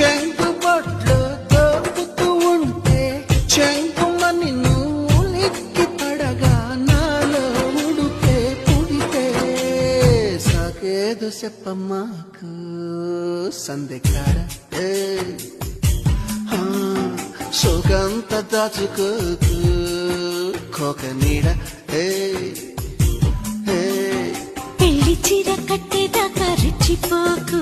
చెంగుబొట్లు దోపుతూ ఉంటే చెంగుమని నువ్వులిక్కి పడగా నాలో ఉడుకే పుడితే సాకేదో చెప్పమ్మాకు సందెకాడ సోకంత దాచుకోకు కోక నీడ పెళ్లి చీర కట్టేదాకా రెచ్చిపోకు